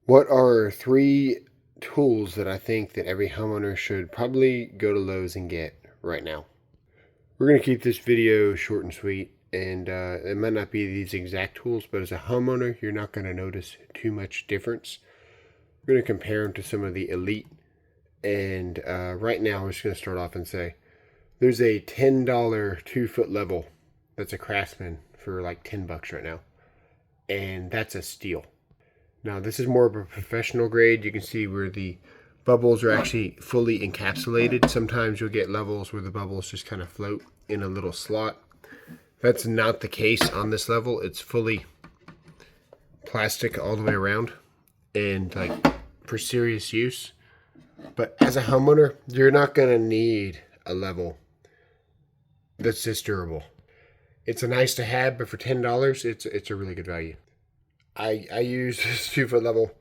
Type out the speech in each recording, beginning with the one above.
What are three tools that I think that every homeowner should probably go to Lowe's and get right now? We're going to keep this video short and sweet, and it might not be these exact tools, but as a homeowner, you're not going to notice too much difference. We're going to compare them to some of the elite, and right now we're just going to start off and say there's a $10 2-foot level that's a Craftsman for like $10 right now, and that's a steal. Now this is more of a professional grade. You can see where the bubbles are actually fully encapsulated. Sometimes you'll get levels where the bubbles just kind of float in a little slot. That's not the case on this level. It's fully plastic all the way around and like for serious use. But as a homeowner, you're not going to need a level that's this durable. It's a nice to have, but for $10, it's a really good value. I use this 2-foot level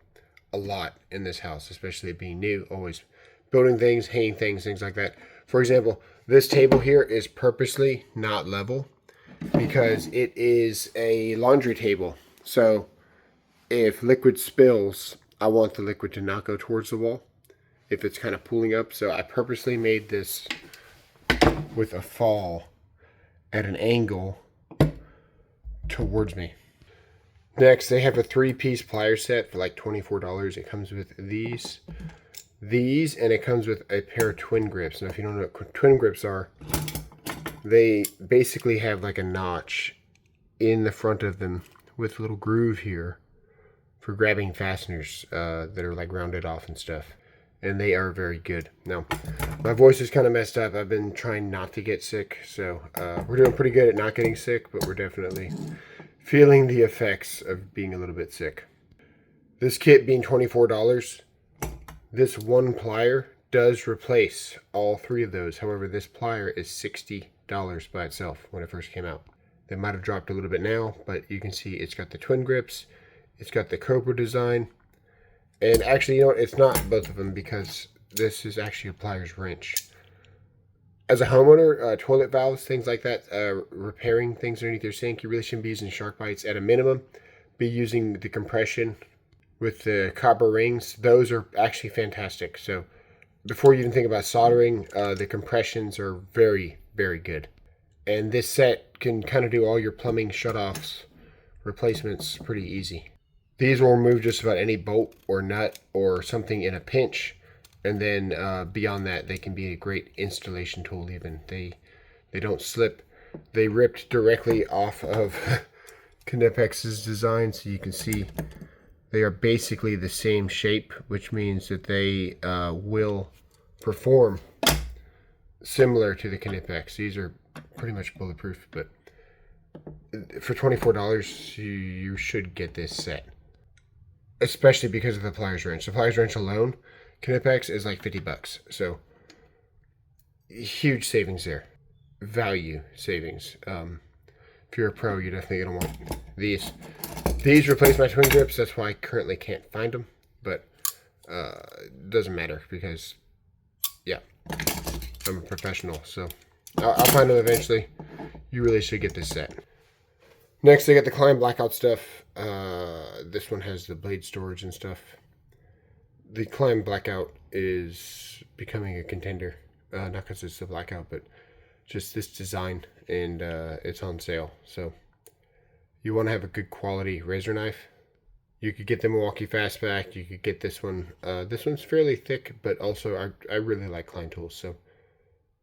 a lot in this house, especially being new, always building things, hanging things, things like that. For example, this table here is purposely not level because it is a laundry table. So if liquid spills, I want the liquid to not go towards the wall if it's kind of pooling up. So I purposely made this with a fall at an angle towards me. Next, they have a 3-piece plier set for like $24. It comes with these, and it comes with a pair of twin grips. Now, if you don't know what twin grips are, they basically have like a notch in the front of them with a little groove here for grabbing fasteners that are like rounded off and stuff. And they are very good. Now, my voice is kind of messed up. I've been trying not to get sick, so we're doing pretty good at not getting sick, but we're definitely feeling the effects of being a little bit sick. This kit being $24, this one plier does replace all 3 of those. However, this plier is $60 by itself when it first came out. They might have dropped a little bit now, but you can see it's got the twin grips, it's got the Cobra design, and actually, you know what, it's not both of them because this is actually a pliers wrench. As a homeowner, toilet valves, things like that, repairing things underneath your sink, you really shouldn't be using shark bites. At a minimum, be using the compression with the copper rings. Those are actually fantastic. So before you even think about soldering, the compressions are very, very good. And this set can kind of do all your plumbing shutoffs, replacements pretty easy. These will remove just about any bolt or nut or something in a pinch. And then beyond that, they can be a great installation tool even. They don't slip. They ripped directly off of Knipex's design, so you can see they are basically the same shape, which means that they will perform similar to the Knipex. These are pretty much bulletproof, but for $24, you should get this set, especially because of the pliers wrench. The pliers wrench alone, Knipex is like $50, so huge savings there. Value savings. If you're a pro, you're definitely gonna want these. These replace my twin grips. That's why I currently can't find them, but it doesn't matter because, yeah, I'm a professional, so I'll find them eventually. You really should get this set. Next, they got the Klein Blackout stuff. This one has the blade storage and stuff. The Klein Blackout is becoming a contender. Not because it's the Blackout, but just this design, and it's on sale. So you want to have a good quality razor knife. You could get the Milwaukee Fastback. You could get this one. This one's fairly thick, but also I really like Klein tools. So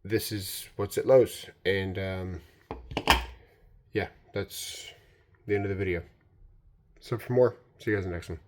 this is what's at Lowe's. And yeah, that's the end of the video. So for more, see you guys in the next one.